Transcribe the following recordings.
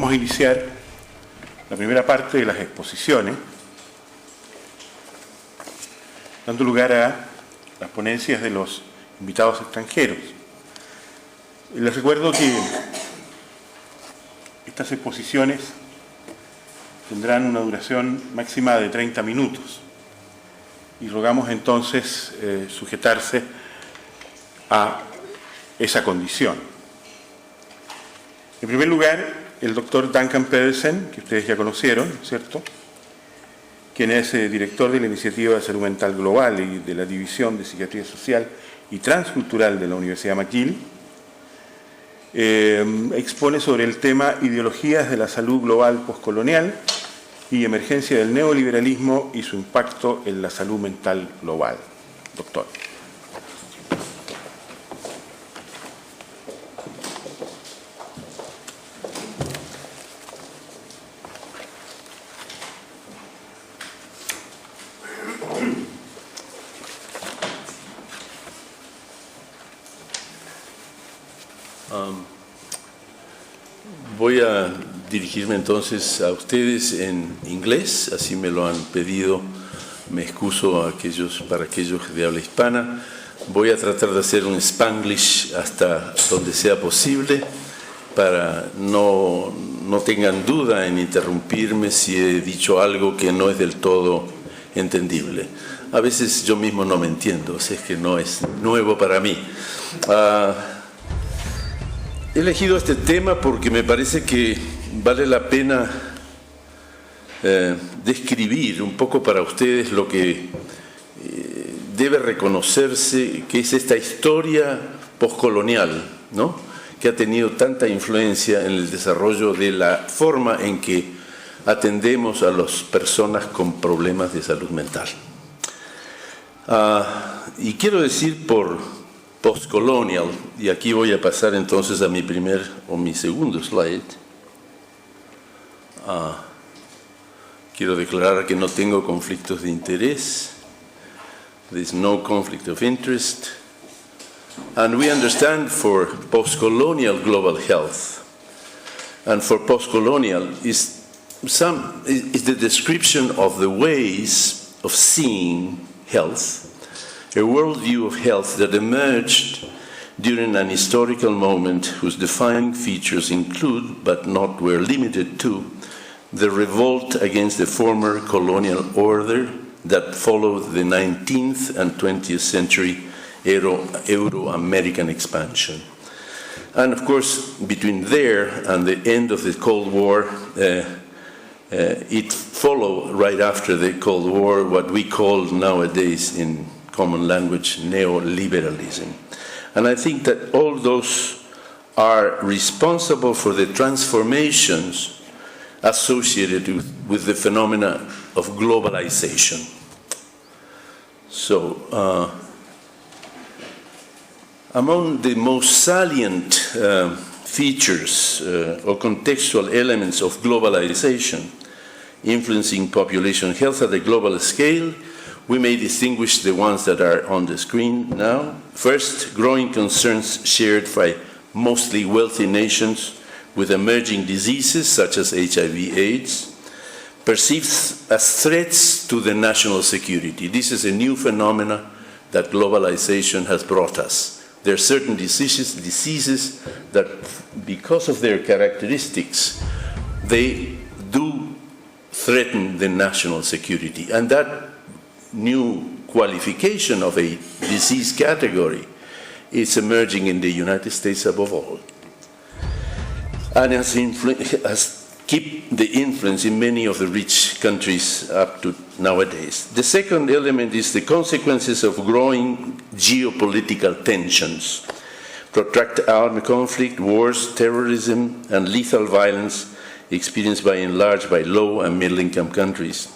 Vamos a iniciar la primera parte de las exposiciones, dando lugar a las ponencias de los invitados extranjeros. Les recuerdo que estas exposiciones tendrán una duración máxima de 30 minutos y rogamos entonces sujetarse a esa condición. En primer lugar, el Dr. Duncan Pedersen, que ustedes ya conocieron, ¿cierto?, quien es director de la Iniciativa de Salud Mental Global y de la División de Psiquiatría Social y Transcultural de la Universidad McGill, expone sobre el tema Ideologías de la Salud Global Postcolonial y Emergencia del Neoliberalismo y su impacto en la salud mental global. Doctor. Voy a dirigirme entonces a ustedes en inglés, así me lo han pedido, me excuso para aquellos de habla hispana. Voy a tratar de hacer un Spanglish hasta donde sea posible, para no tengan duda en interrumpirme si he dicho algo que no es del todo entendible. A veces yo mismo no me entiendo, o sea, es que no es nuevo para mí. He elegido este tema porque me parece que vale la pena describir un poco para ustedes lo que debe reconocerse, que es esta historia postcolonial, ¿no?, que ha tenido tanta influencia en el desarrollo de la forma en que atendemos a las personas con problemas de salud mental. Y quiero decir por postcolonial, y aquí voy a pasar entonces a mi segundo slide. Quiero declarar que no tengo conflictos de interés. There's no conflict of interest. And we understand for postcolonial global health, and for postcolonial is the description of the ways of seeing health, a worldview of health that emerged during an historical moment whose defining features include, but were limited to, the revolt against the former colonial order that followed the 19th and 20th century Euro-American expansion. And of course, between there and the end of the Cold War, it followed right after the Cold War what we call nowadays in common language neoliberalism. And I think that all those are responsible for the transformations associated with the phenomena of globalization. So, among the most salient features or contextual elements of globalization influencing population health at a global scale, we may distinguish the ones that are on the screen now. First, growing concerns shared by mostly wealthy nations with emerging diseases such as HIV/AIDS, perceived as threats to the national security. This is a new phenomenon that globalization has brought us. There are certain diseases that, because of their characteristics, they do threaten the national security. And that new qualification of a disease category is emerging in the United States above all, and has kept the influence in many of the rich countries up to nowadays. The second element is the consequences of growing geopolitical tensions, protracted armed conflict, wars, terrorism, and lethal violence experienced by and large by low and middle-income countries.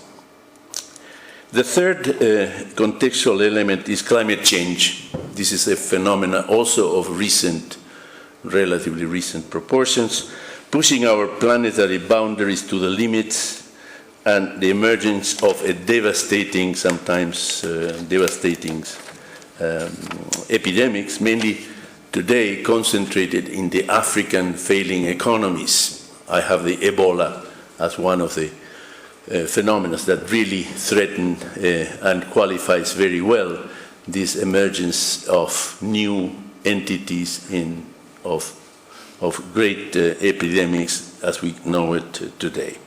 The third contextual element is climate change. This is a phenomenon also of relatively recent proportions, pushing our planetary boundaries to the limits, and the emergence of a devastating, sometimes devastating epidemics, mainly today concentrated in the African failing economies. I have the Ebola as one of the phenomena that really threaten and qualifies very well this emergence of new entities of great epidemics as we know it today.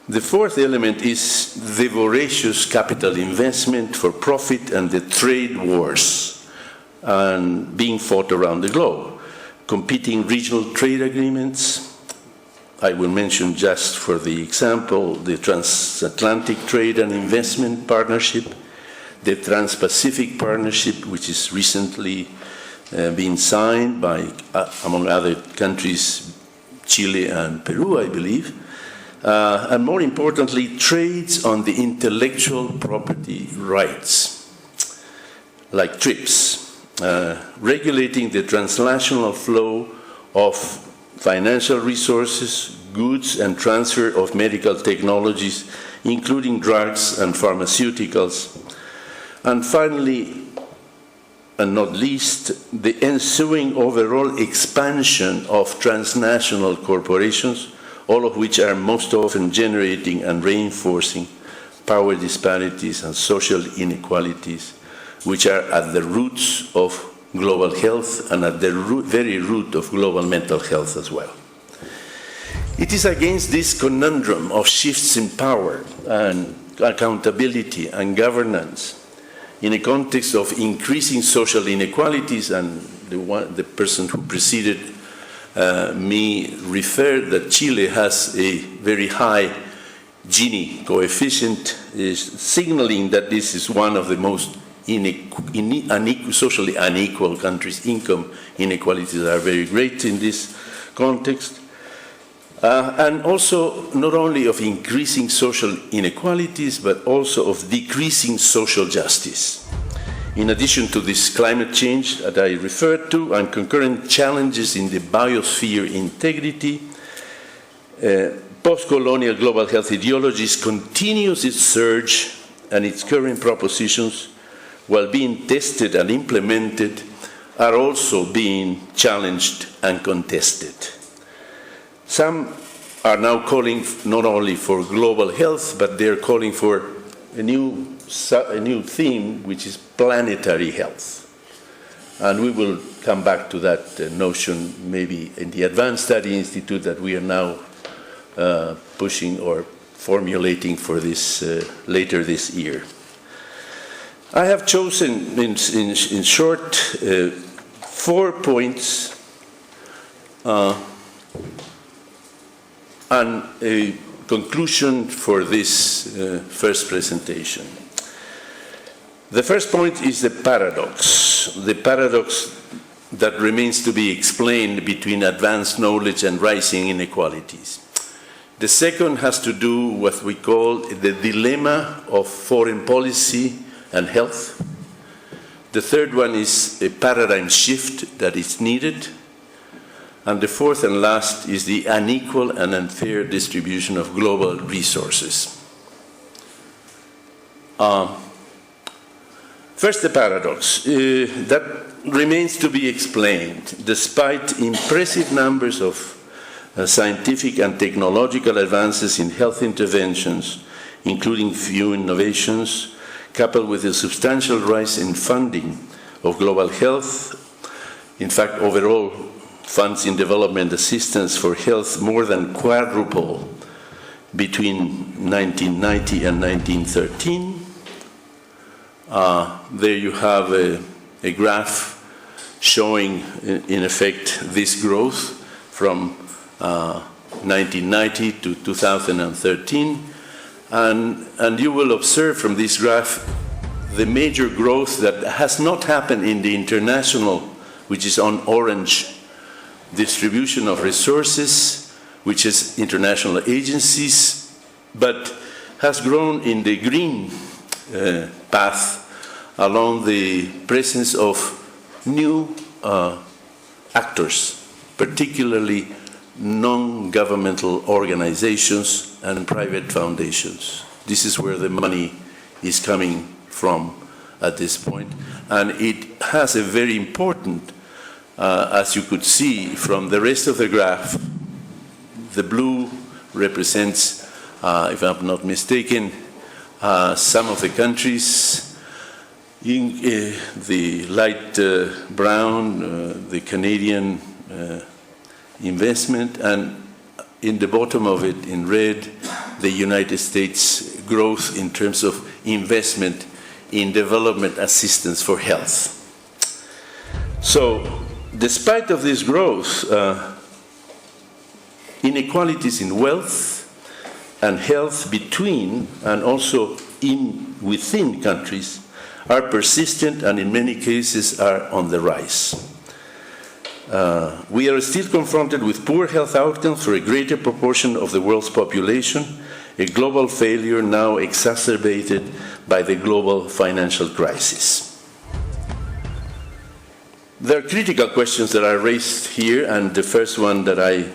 The fourth element is the voracious capital investment for profit and the trade wars being fought around the globe. Competing regional trade agreements. I will mention just for the example the Transatlantic Trade and Investment Partnership, the Trans-Pacific Partnership, which is recently been signed by, among other countries, Chile and Peru, I believe. And more importantly, trades on the intellectual property rights, like TRIPS, regulating the transnational flow of financial resources, goods, and transfer of medical technologies, including drugs and pharmaceuticals. And finally, and not least, the ensuing overall expansion of transnational corporations, all of which are most often generating and reinforcing power disparities and social inequalities, which are at the roots of global health and at the very root of global mental health as well. It is against this conundrum of shifts in power and accountability and governance in a context of increasing social inequalities, and the person who preceded me referred that Chile has a very high Gini coefficient, is signaling that this is one of the most socially unequal countries. Income inequalities are very great in this context. And also not only of increasing social inequalities, but also of decreasing social justice. In addition to this climate change that I referred to and concurrent challenges in the biosphere integrity, post-colonial global health ideologies continues its surge, and its current propositions, while being tested and implemented, are also being challenged and contested. Some are now calling not only for global health, but they're calling for a new theme, which is planetary health. And we will come back to that notion maybe in the Advanced Study Institute that we are now pushing or formulating for this later this year. I have chosen, in short, 4 points and a conclusion for this first presentation. The first point is the paradox that remains to be explained between advanced knowledge and rising inequalities. The second has to do with what we call the dilemma of foreign policy and health. The third one is a paradigm shift that is needed. And the fourth and last is the unequal and unfair distribution of global resources. First, the paradox that remains to be explained. Despite impressive numbers of scientific and technological advances in health interventions, including few innovations, coupled with a substantial rise in funding of global health, in fact, overall funds in development assistance for health more than quadruple between 1990 and 1913. There you have a graph showing, in effect, this growth from 1990 to 2013. And you will observe from this graph the major growth that has not happened in the international, which is on orange, distribution of resources, which is international agencies, but has grown in the green path along the presence of new actors, particularly non-governmental organizations and private foundations. This is where the money is coming from at this point. And it has a very important, as you could see from the rest of the graph, The blue represents, if I'm not mistaken, some of the countries. In the light brown, the Canadian investment, and in the bottom of it, in red, the United States growth in terms of investment in development assistance for health. So, despite of this growth, inequalities in wealth and health between and also within countries are persistent and in many cases are on the rise. We are still confronted with poor health outcomes for a greater proportion of the world's population, a global failure now exacerbated by the global financial crisis. There are critical questions that are raised here, and the first one that I'd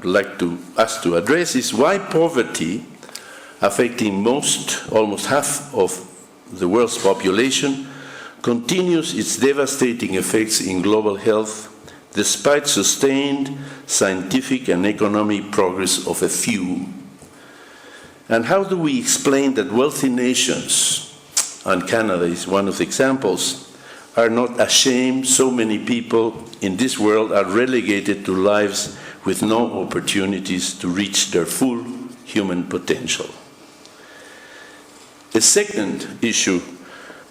like us to address is why poverty, affecting almost half of the world's population, continues its devastating effects in global health despite sustained scientific and economic progress of a few. And how do we explain that wealthy nations, and Canada is one of the examples, are not ashamed so many people in this world are relegated to lives with no opportunities to reach their full human potential? The second issue,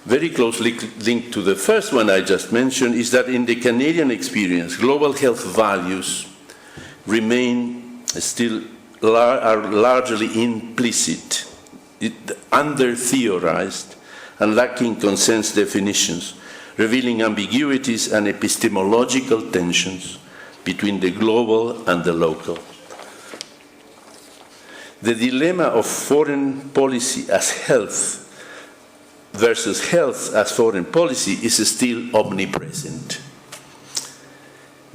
very closely linked to the first one I just mentioned, is that in the Canadian experience, global health values remain still are largely implicit, under-theorized, and lacking consensus definitions, revealing ambiguities and epistemological tensions between the global and the local. The dilemma of foreign policy as health versus health as foreign policy is still omnipresent.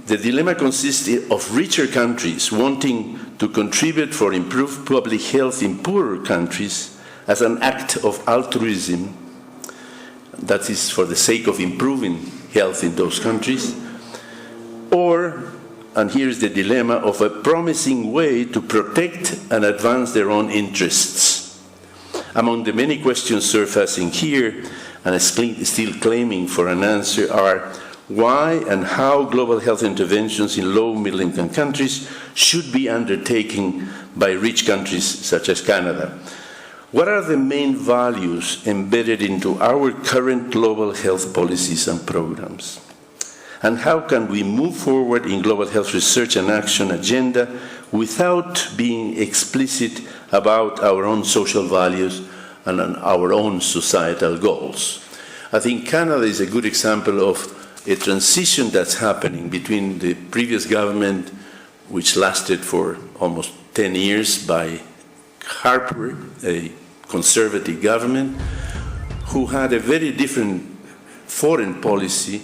The dilemma consists of richer countries wanting to contribute for improved public health in poorer countries as an act of altruism, that is for the sake of improving health in those countries, or, and here's the dilemma, of a promising way to protect and advance their own interests. Among the many questions surfacing here and still claiming for an answer are why and how global health interventions in low middle-income countries should be undertaken by rich countries such as Canada. What are the main values embedded into our current global health policies and programs? And how can we move forward in global health research and action agenda without being explicit about our own social values and our own societal goals? I think Canada is a good example of a transition that's happening between the previous government, which lasted for almost 10 years, by Harper, a conservative government, who had a very different foreign policy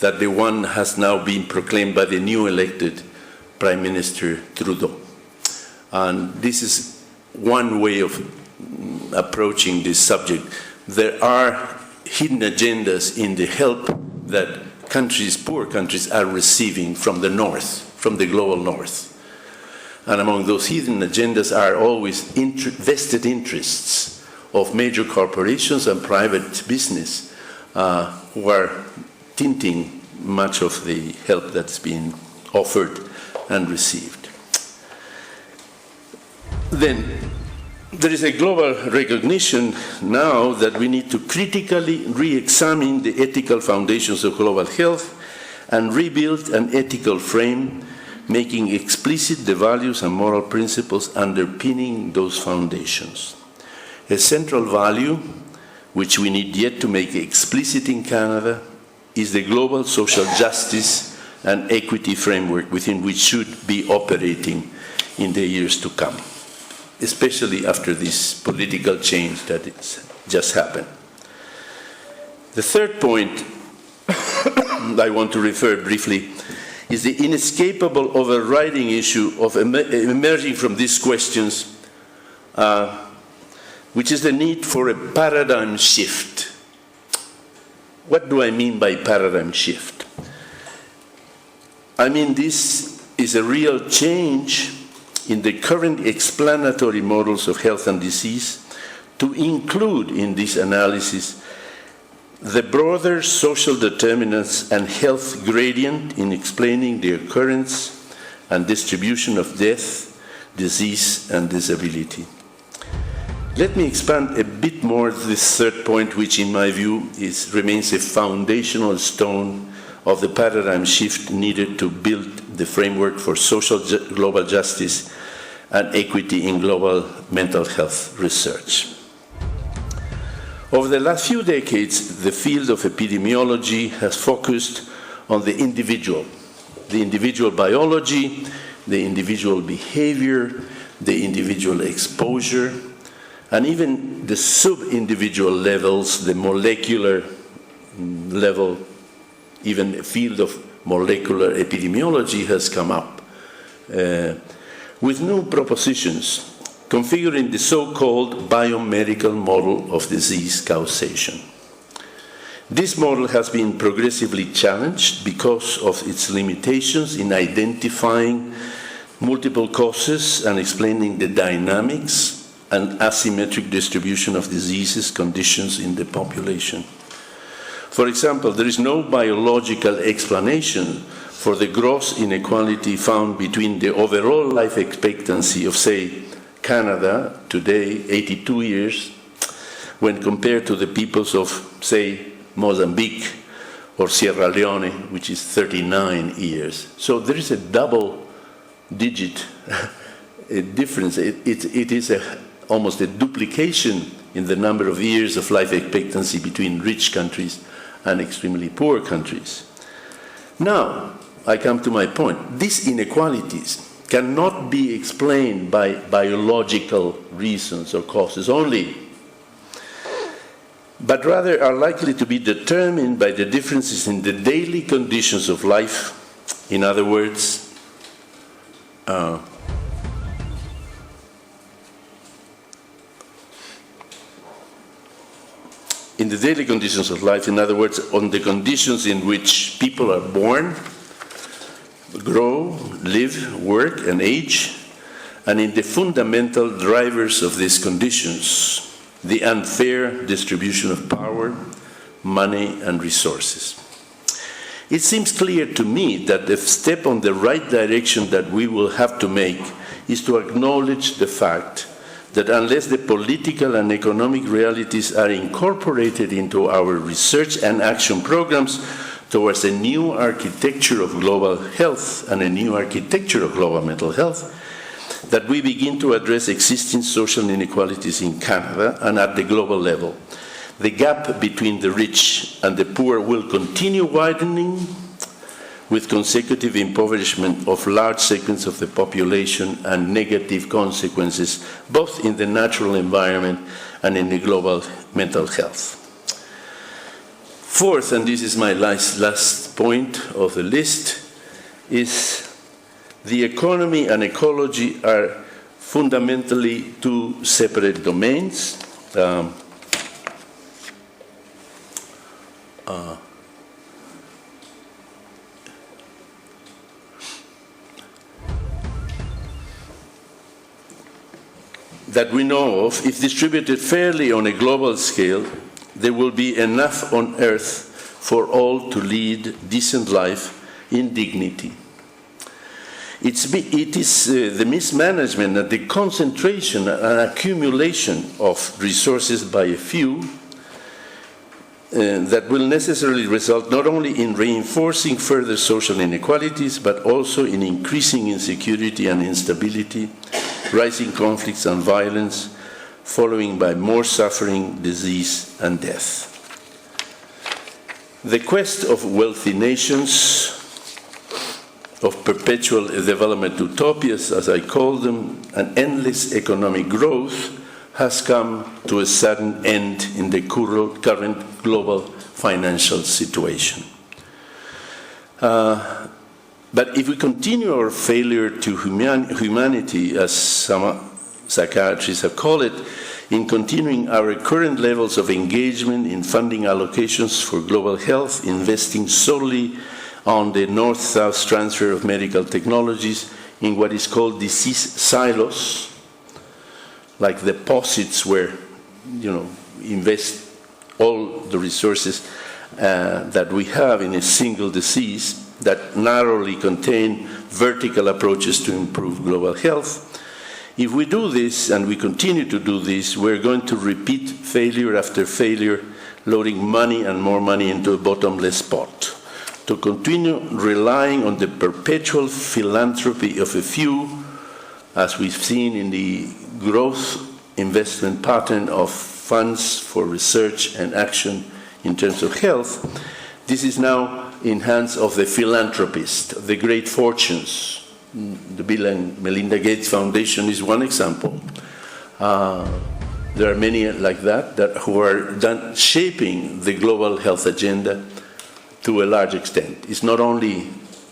that the one has now been proclaimed by the new elected Prime Minister Trudeau. And this is one way of approaching this subject. There are hidden agendas in the help that countries, poor countries, are receiving from the North, from the global North. And among those hidden agendas are always vested interests of major corporations and private business who are tinting much of the help that's being offered and received. Then, there is a global recognition now that we need to critically re-examine the ethical foundations of global health and rebuild an ethical frame, making explicit the values and moral principles underpinning those foundations. A central value, which we need yet to make explicit in Canada, is the global social justice and equity framework within which should be operating in the years to come, especially after this political change that it's just happened. The third point I want to refer briefly is the inescapable overriding issue of emerging from these questions, which is the need for a paradigm shift. What do I mean by paradigm shift? I mean this is a real change in the current explanatory models of health and disease to include in this analysis the broader social determinants and health gradient in explaining the occurrence and distribution of death, disease, and disability. Let me expand a bit more this third point, which in my view remains a foundational stone of the paradigm shift needed to build the framework for social global justice and equity in global mental health research. Over the last few decades, the field of epidemiology has focused on the individual biology, the individual behavior, the individual exposure, and even the sub-individual levels, the molecular level, even a field of molecular epidemiology has come up with new propositions configuring the so-called biomedical model of disease causation. This model has been progressively challenged because of its limitations in identifying multiple causes and explaining the dynamics and asymmetric distribution of diseases conditions in the population. For example, there is no biological explanation for the gross inequality found between the overall life expectancy of, say, Canada, today 82 years, when compared to the peoples of, say, Mozambique or Sierra Leone, which is 39 years. So there is a double-digit difference. It is almost a duplication in the number of years of life expectancy between rich countries and extremely poor countries. Now, I come to my point. These inequalities cannot be explained by biological reasons or causes only, but rather are likely to be determined by the differences in the daily conditions of life. In other words, in the daily conditions of life, in other words, on the conditions in which people are born, grow, live, work, and age, and in the fundamental drivers of these conditions, the unfair distribution of power, money, and resources. It seems clear to me that the step on the right direction that we will have to make is to acknowledge the fact that unless the political and economic realities are incorporated into our research and action programs towards a new architecture of global health and a new architecture of global mental health, that we begin to address existing social inequalities in Canada and at the global level. The gap between the rich and the poor will continue widening, with consecutive impoverishment of large segments of the population and negative consequences both in the natural environment and in the global mental health. Fourth, and this is my last point of the list, is the economy and ecology are fundamentally two separate domains. That we know of, if distributed fairly on a global scale, there will be enough on earth for all to lead decent life in dignity. It is the mismanagement and the concentration and accumulation of resources by a few that will necessarily result not only in reinforcing further social inequalities, but also in increasing insecurity and instability, rising conflicts and violence, following by more suffering, disease, and death. The quest of wealthy nations, of perpetual development utopias, as I call them, and endless economic growth, has come to a sudden end in the current global financial situation. But if we continue our failure to humanity, as some psychiatrists have called it, in continuing our current levels of engagement in funding allocations for global health, investing solely on the north-south transfer of medical technologies in what is called disease silos, like deposits where, invest all the resources that we have in a single disease that narrowly contain vertical approaches to improve global health. If we do this, and we continue to do this, we're going to repeat failure after failure, loading money and more money into a bottomless pot, to continue relying on the perpetual philanthropy of a few, as we've seen in the growth investment pattern of funds for research and action in terms of health. This is now in hands of the philanthropists, the great fortunes. The Bill and Melinda Gates Foundation is one example. There are many like that who are shaping the global health agenda to a large extent. It's not only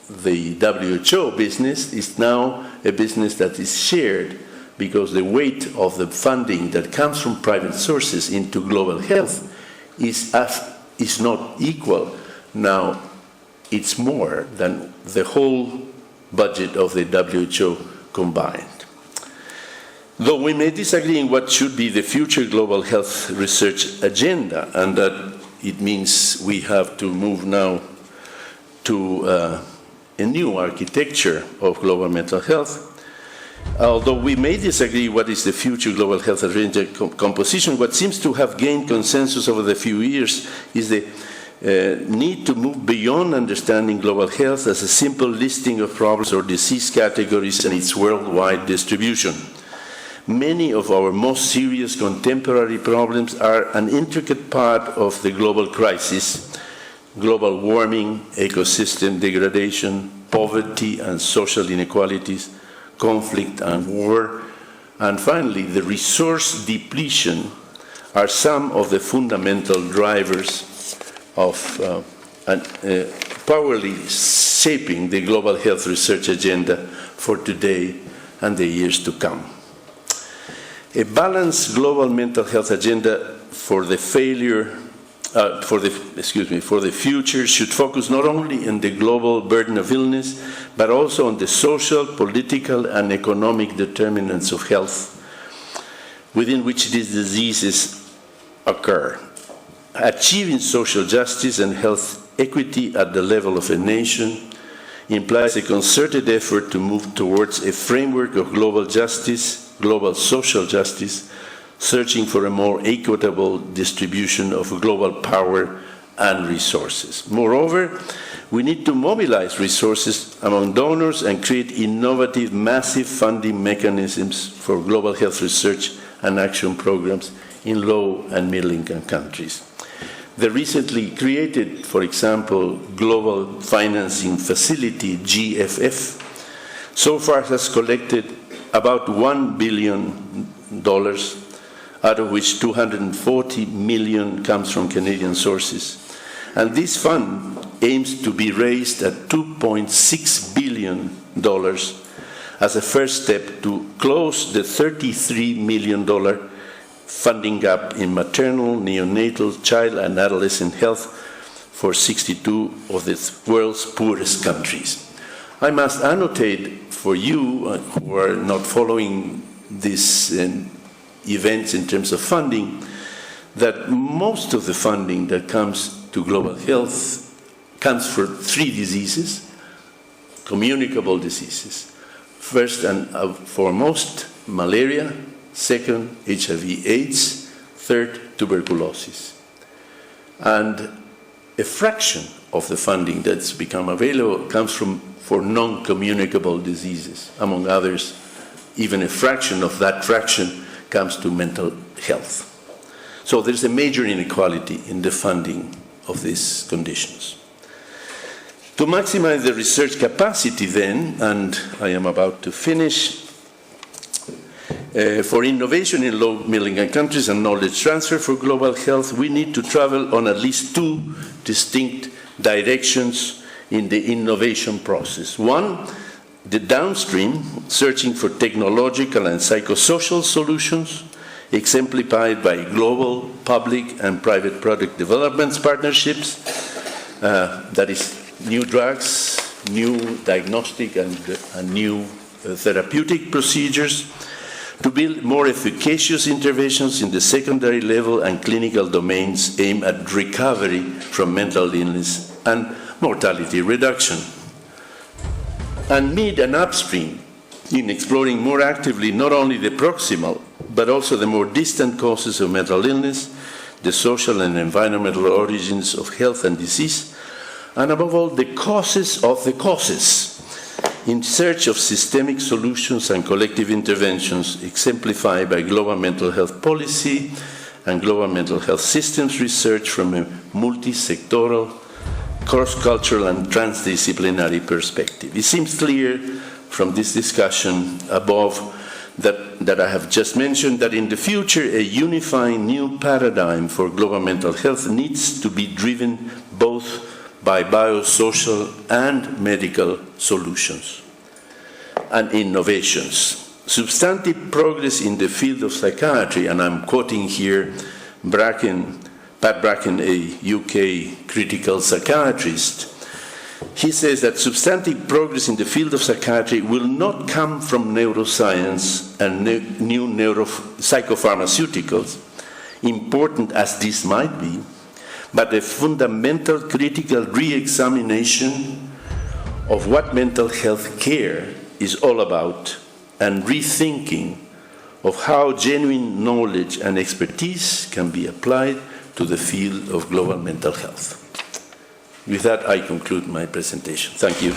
the WHO business, it's now a business that is shared because the weight of the funding that comes from private sources into global health is not equal. Now, it's more than the whole budget of the WHO combined. Though we may disagree in what should be the future global health research agenda, and that it means we have to move now to a new architecture of global mental health, although we may disagree what is the future global health agenda composition, what seems to have gained consensus over the few years is the need to move beyond understanding global health as a simple listing of problems or disease categories and its worldwide distribution. Many of our most serious contemporary problems are an intricate part of the global crisis: global warming, ecosystem degradation, poverty and social inequalities, conflict and war, and finally, the resource depletion are some of the fundamental drivers of powerfully shaping the global health research agenda for today and the years to come. A balanced global mental health agenda for the future should focus not only on the global burden of illness, but also on the social, political, and economic determinants of health within which these diseases occur. Achieving social justice and health equity at the level of a nation implies a concerted effort to move towards a framework of global justice, global social justice, searching for a more equitable distribution of global power and resources. Moreover, we need to mobilize resources among donors and create innovative, massive funding mechanisms for global health research and action programs in low and middle-income countries. The recently created, for example, Global Financing Facility, GFF, so far has collected about $1 billion, out of which $240 million comes from Canadian sources. And this fund aims to be raised at $2.6 billion as a first step to close the $33 million funding gap in maternal, neonatal, child, and adolescent health for 62 of the world's poorest countries. I must annotate for you who are not following these events in terms of funding that most of the funding that comes to global health comes for 3 diseases, communicable diseases. First and foremost, malaria. Second, HIV/AIDS. Third, tuberculosis. And a fraction of the funding that's become available comes for non-communicable diseases. Among others, even a fraction of that fraction comes to mental health. So there's a major inequality in the funding of these conditions. To maximize the research capacity then, and I am about to finish, for innovation in low middle-income countries and knowledge transfer for global health, we need to travel on at least 2 distinct directions in the innovation process. One, the downstream, searching for technological and psychosocial solutions, exemplified by global public and private product development partnerships, that is new drugs, new diagnostic and new therapeutic procedures, to build more efficacious interventions in the secondary level and clinical domains aimed at recovery from mental illness and mortality reduction. And mid and upstream in exploring more actively not only the proximal, but also the more distant causes of mental illness, the social and environmental origins of health and disease, and above all, the causes of the causes, in search of systemic solutions and collective interventions exemplified by global mental health policy and global mental health systems research from a multi-sectoral, cross-cultural and transdisciplinary perspective. It seems clear from this discussion above that I have just mentioned that in the future a unifying new paradigm for global mental health needs to be driven both by biosocial and medical solutions and innovations. Substantive progress in the field of psychiatry, and I'm quoting here Pat Bracken, a UK critical psychiatrist, he says that substantive progress in the field of psychiatry will not come from neuroscience and new psychopharmaceuticals, important as this might be, but a fundamental critical re-examination of what mental health care is all about and rethinking of how genuine knowledge and expertise can be applied to the field of global mental health. With that, I conclude my presentation. Thank you.